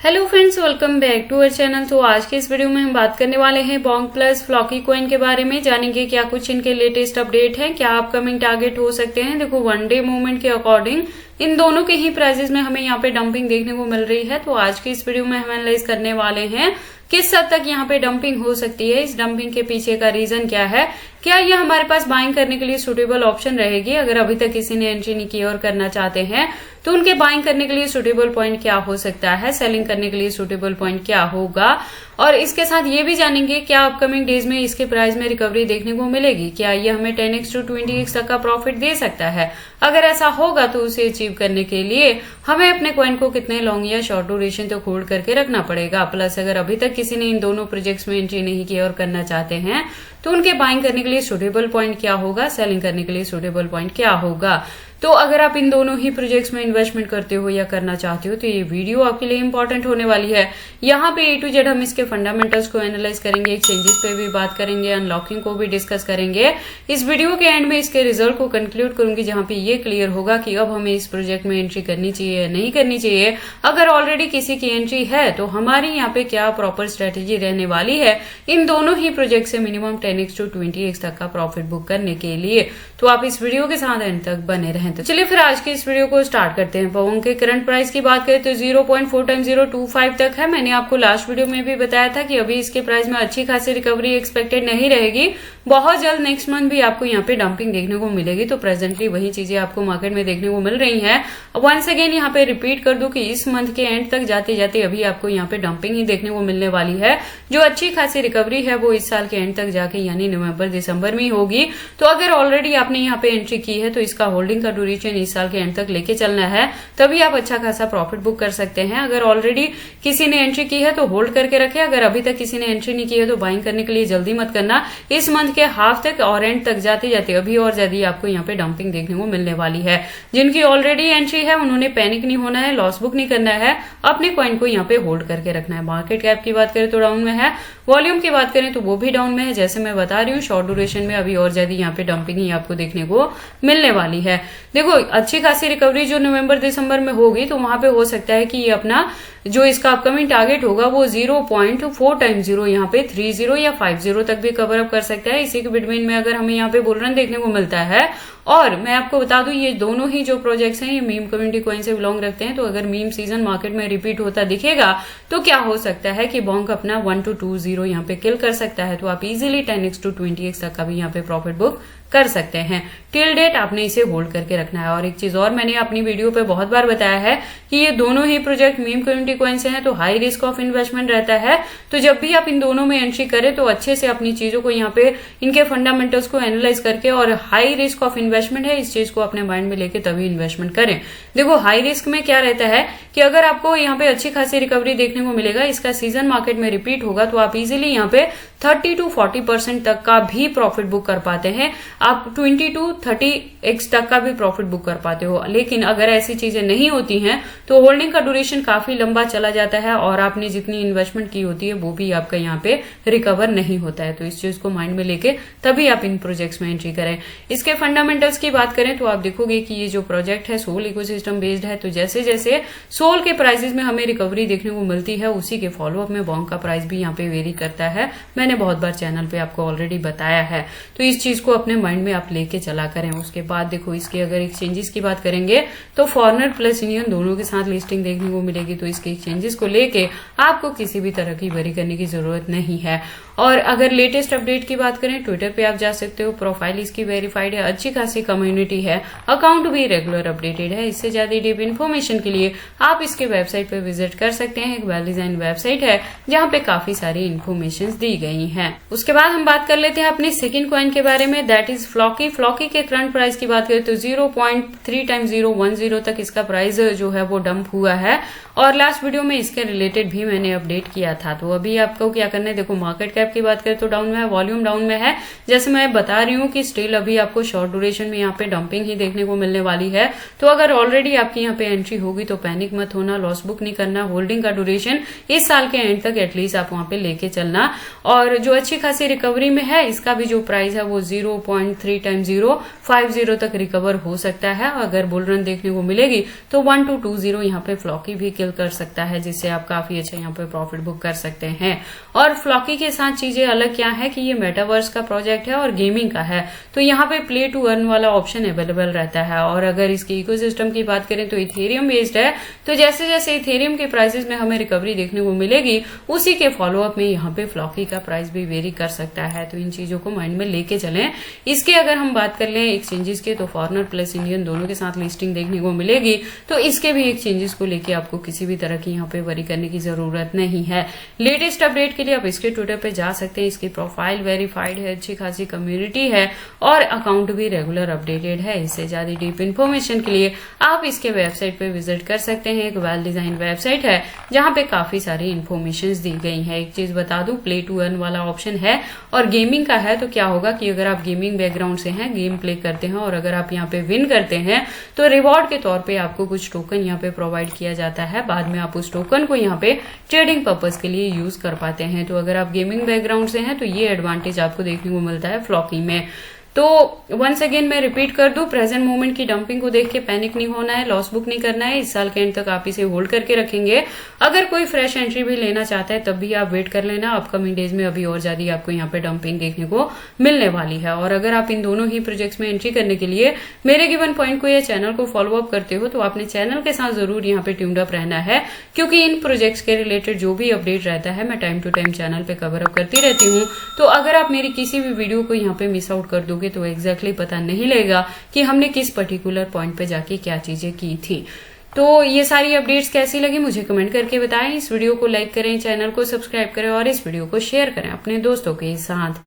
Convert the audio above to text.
Hello friends, welcome back to our channel. तो आज के इस वीडियो में हम बात करने वाले हैं बोंग प्लस फ्लॉकी कॉइन के बारे में। जानेंगे क्या कुछ इनके लेटेस्ट अपडेट हैं, क्या अपकमिंग टारगेट हो सकते हैं। देखो, वन डे मूवमेंट के अकॉर्डिंग इन दोनों के ही प्राइसेस में हमें यहाँ पे डंपिंग देखने को मिल रही है। तो आज की इस वीडियो में हम एनालाइज करने वाले हैं किस हद तक यहाँ पे डंपिंग हो सकती है, इस डंपिंग के पीछे का रीजन क्या है, क्या ये हमारे पास बाइंग करने के लिए सुटेबल ऑप्शन रहेगी। अगर अभी तक किसी ने एंट्री नहीं की और करना चाहते हैं तो उनके बाइंग करने के लिए सुटेबल पॉइंट क्या हो सकता है, सेलिंग करने के लिए सुटेबल पॉइंट क्या होगा। और इसके साथ ये भी जानेंगे क्या अपकमिंग डेज में इसके प्राइस में रिकवरी देखने को मिलेगी, क्या ये हमें 10x to 20x तक का प्रॉफिट दे सकता है। अगर ऐसा होगा तो उसे अचीव करने के लिए हमें अपने कॉइन को कितने लॉन्ग या शॉर्ट ड्यूरेशन तक होल्ड करके रखना पड़ेगा। प्लस अगर अभी तक किसी ने इन दोनों प्रोजेक्ट्स में एंट्री नहीं की और करना चाहते हैं तो उनके बाइंग करने के लिए सुटेबल पॉइंट क्या होगा, सेलिंग करने के लिए सुटेबल पॉइंट क्या होगा। तो अगर आप इन दोनों ही प्रोजेक्ट्स में इन्वेस्टमेंट करते हो या करना चाहते हो तो ये वीडियो आपके लिए इंपॉर्टेंट होने वाली है। यहाँ पे A to Z हम इसके फंडामेंटल्स को एनालाइज करेंगे, एक्सचेंजेस पे भी बात करेंगे, अनलॉकिंग को भी डिस्कस करेंगे। इस वीडियो के एंड में इसके रिजल्ट को कंक्लूड करूंगी, जहाँ पे ये क्लियर होगा कि अब हमें इस प्रोजेक्ट में एंट्री करनी चाहिए या नहीं करनी चाहिए। अगर ऑलरेडी किसी की एंट्री है तो हमारी यहाँ पे क्या प्रॉपर स्ट्रेटेजी रहने वाली है इन दोनों ही प्रोजेक्ट से मिनिमम 10x to 20x तक का प्रॉफिट बुक करने के लिए। तो आप इस वीडियो के साथ एंड तक बने रहें। तो चलिए फिर आज की इस वीडियो को स्टार्ट करते हैं। बोंग के करंट प्राइस की बात करें तो 0.4 टाइम्स 025 तक है। मैंने आपको लास्ट वीडियो में भी बताया था कि अभी इसके प्राइस में अच्छी खासी रिकवरी एक्सपेक्टेड नहीं रहेगी। बहुत जल्द नेक्स्ट मंथ भी आपको यहाँ पे डंपिंग देखने को मिलेगी। तो प्रेजेंटली वही चीजें आपको मार्केट में देखने को मिल रही हैं। वंस अगेन यहाँ पे रिपीट कर दूं कि इस मंथ के एंड तक जाते जाते अभी आपको यहाँ पे डंपिंग ही देखने को मिलने वाली है। जो अच्छी खासी रिकवरी है वो इस साल के एंड तक जाके यानी नवंबर दिसंबर में होगी। तो अगर ऑलरेडी आपने यहाँ पे एंट्री की है तो इसका होल्डिंग का ड्यूरेशन इस साल के एंड तक लेके चलना है, तभी आप अच्छा खासा प्रॉफिट बुक कर सकते हैं। अगर ऑलरेडी किसी ने एंट्री की है तो होल्ड करके रखे, अगर अभी तक किसी ने एंट्री नहीं की है तो बाइंग करने के लिए जल्दी मत करना। इस मंथ के हाफ तक और एंड तक जाते जाते अभी और ज्यादा आपको यहाँ पे डंपिंग देखने को मिलने वाली है। जिनकी ऑलरेडी एंट्री है उन्होंने पैनिक नहीं होना है, लॉस बुक नहीं करना है, अपने कॉइन को यहाँ पे होल्ड करके रखना है। मार्केट कैप की बात करें तो डाउन में है, वॉल्यूम की बात करें तो वो भी डाउन में है। जैसे मैं बता रही हूँ शॉर्ट ड्यूरेशन में अभी और ज्यादा यहाँ पे डंपिंग ही आपको देखने को मिलने वाली है। देखो, अच्छी खासी रिकवरी जो नवंबर दिसंबर में होगी तो वहां पे हो सकता है कि ये अपना जो इसका अपकमिंग टारगेट होगा वो 0.4 टाइम्स 0 यहाँ पे 30 या 50 तक भी कवर अप कर सकता है। इसी के बिटवीन में अगर हमें यहाँ पे बुल रन देखने को मिलता है। और मैं आपको बता दूं ये दोनों ही जो प्रोजेक्ट्स हैं ये मीम कम्युनिटी कॉइन से बिलोंग रखते हैं। तो अगर मीम सीजन मार्केट में रिपीट होता दिखेगा तो क्या हो सकता है कि बोंग अपना 1 to 20 यहाँ पे किल कर सकता है। तो आप इजीली 10x to 20x तक का भी यहाँ पे प्रॉफिट बुक कर सकते हैं। टिल डेट आपने इसे होल्ड करके रखना है। और एक चीज और मैंने अपनी वीडियो पे बहुत बार बताया है कि ये दोनों ही प्रोजेक्ट मीम कम्युनिटी कॉइन से हैं तो हाई रिस्क ऑफ इन्वेस्टमेंट रहता है। तो जब भी आप इन दोनों में एंट्री करें तो अच्छे से अपनी चीजों को यहाँ पे इनके फंडामेंटल्स को एनालाइज करके, और हाई रिस्क ऑफ इन्वेस्टमेंट है इस चीज को अपने माइंड में लेके तभी इन्वेस्टमेंट करें। देखो, हाई रिस्क में क्या रहता है कि अगर आपको यहाँ पे अच्छी खासी रिकवरी देखने को मिलेगा, इसका सीजन मार्केट में रिपीट होगा तो आप इजिली यहाँ पे 30 to 40% तक का भी प्रॉफिट बुक कर पाते हैं। आप 20 to 30x तक का भी प्रॉफिट बुक कर पाते हो। लेकिन अगर ऐसी चीजें नहीं होती हैं तो होल्डिंग का ड्यूरेशन काफी लंबा चला जाता है और आपने जितनी इन्वेस्टमेंट की होती है वो भी आपका यहाँ पे रिकवर नहीं होता है। तो इस चीज को माइंड में लेके तभी आप इन प्रोजेक्ट्स में एंट्री करें। इसके फंडामेंटल्स की बात करें तो आप देखोगे कि ये जो प्रोजेक्ट है सोल इकोसिस्टम बेस्ड है। तो जैसे जैसे सोल के प्राइसेस में हमें रिकवरी देखने को मिलती है उसी के फॉलोअप में बोंग का प्राइस भी यहाँ पे वेरी करता है। मैंने बहुत बार चैनल पे आपको ऑलरेडी बताया है। तो इस चीज को अपने माइंड में आप लेके चला करें। उसके बाद देखो, इसके अगर एक्सचेंजेस की बात करेंगे तो फॉरनर प्लस इंडियन दोनों के साथ लिस्टिंग देखने को मिलेगी। तो इसके एक्सचेंजेस को लेके आपको किसी भी तरह की वरी करने की जरूरत नहीं है। और अगर लेटेस्ट अपडेट की बात करें, ट्विटर पे आप जा सकते हो, प्रोफाइल इसकी वेरीफाइड है, अच्छी खासी कम्युनिटी है, अकाउंट भी रेगुलर अपडेटेड है। इससे ज्यादा डीप इन्फॉर्मेशन के लिए आप इसके वेबसाइट पे विजिट कर सकते हैं। एक वेल डिजाइन वेबसाइट है जहाँ पे काफी सारी इन्फॉर्मेशन दी गई है। उसके बाद हम बात कर लेते हैं अपने सेकंड कॉइन के बारे में, दैट इज फ्लॉकी। फ्लॉकी के करंट प्राइस की बात करें तो 0.3 टाइम्स 010 तक इसका प्राइस जो है वो डंप हुआ है। और लास्ट वीडियो में इसके रिलेटेड भी मैंने अपडेट किया था। तो अभी आपको क्या करना है, देखो मार्केट कैप की बात करें तो डाउन में है, वॉल्यूम डाउन में है। जैसे मैं बता रही हूँ कि स्टिल अभी आपको शॉर्ट ड्यूरेशन में यहाँ पे डंपिंग ही देखने को मिलने वाली है। तो अगर ऑलरेडी आपकी यहाँ पे एंट्री होगी तो पैनिक मत होना, लॉस बुक नहीं करना। होल्डिंग का ड्यूरेशन इस साल के एंड तक एटलीस्ट आप वहां पे लेके चलना। और जो अच्छी खासी रिकवरी में है इसका भी जो प्राइस है वो 0.3 टाइम्स 050 तक रिकवर हो सकता है। अगर बुल रन देखने को मिलेगी तो 1 to 20 यहाँ पे फ्लॉकी भी किल कर सकता सकता है, जिससे आप काफी अच्छा यहाँ पे प्रॉफिट बुक कर सकते हैं। और फ्लॉकी के साथ चीजें अलग क्या है कि ये मेटावर्स का प्रोजेक्ट है और गेमिंग का है, तो यहाँ पे प्ले टू अर्न वाला ऑप्शन अवेलेबल रहता है। और अगर इसके इकोसिस्टम की बात करें तो इथेरियम बेस्ड है, तो जैसे जैसे इथेरियम के प्राइसेस में हमें रिकवरी देखने को मिलेगी, उसी के फॉलोअप में यहाँ पे फ्लॉकी का प्राइस भी वेरी कर सकता है। तो इन चीजों को माइंड में लेके चलें। इसके अगर हम बात कर लें एक्सचेंजेस के, तो फॉरनर प्लस इंडियन दोनों के साथ लिस्टिंग देखने को मिलेगी, तो इसके भी एक्सचेंजेस को लेके आपको किसी भी तरह की यहाँ पे वरी करने की जरूरत नहीं है। लेटेस्ट अपडेट के लिए आप इसके ट्विटर पे जा सकते हैं। इसकी प्रोफाइल वेरीफाइड है, अच्छी खासी कम्युनिटी है और अकाउंट भी रेगुलर अपडेटेड है। इससे ज्यादा डीप इन्फॉर्मेशन के लिए आप इसके वेबसाइट पे विजिट कर सकते हैं। एक वेल डिजाइन वेबसाइट है जहां पे काफी सारी इन्फॉर्मेशन दी गई है। एक चीज बता दूं, प्ले टू अर्न वाला ऑप्शन है और गेमिंग का है, तो क्या होगा कि अगर आप गेमिंग बैकग्राउंड से हैं, गेम प्ले करते हैं और अगर आप यहाँ पे विन करते हैं तो रिवॉर्ड के तौर पे आपको कुछ टोकन यहाँ पे प्रोवाइड किया जाता है। बाद में आप उस टोकन को यहाँ पे ट्रेडिंग पर्पज के लिए यूज कर पाते हैं। तो अगर आप गेमिंग बैकग्राउंड से हैं तो ये एडवांटेज आपको देखने को मिलता है फ्लॉकी में। तो वंस अगेन मैं रिपीट कर दूं, प्रेजेंट मोमेंट की डंपिंग को देख के पैनिक नहीं होना है, लॉस बुक नहीं करना है। इस साल के एंड तक आप इसे होल्ड करके रखेंगे। अगर कोई फ्रेश एंट्री भी लेना चाहता है तब भी आप वेट कर लेना। अपकमिंग डेज में अभी और ज्यादा आपको यहाँ पे डंपिंग देखने को मिलने वाली है। और अगर आप इन दोनों ही प्रोजेक्ट्स में एंट्री करने के लिए मेरे गिवन पॉइंट को या चैनल को फॉलो अप करते हो, तो आपने चैनल के साथ जरूर यहाँ पे ट्यून्ड अप रहना है, क्योंकि इन प्रोजेक्ट्स के रिलेटेड जो भी अपडेट रहता है मैं टाइम टू टाइम चैनल पे कवर अप करती रहती हूँ। तो अगर आप मेरी किसी भी वीडियो को यहाँ पे मिस आउट कर दोगे तो एग्जैक्टली पता नहीं लगेगा कि हमने किस पर्टिकुलर पॉइंट पे जाके क्या चीजें की थी। तो ये सारी अपडेट्स कैसी लगी मुझे कमेंट करके बताएं। इस वीडियो को लाइक करें, चैनल को सब्सक्राइब करें और इस वीडियो को शेयर करें अपने दोस्तों के साथ।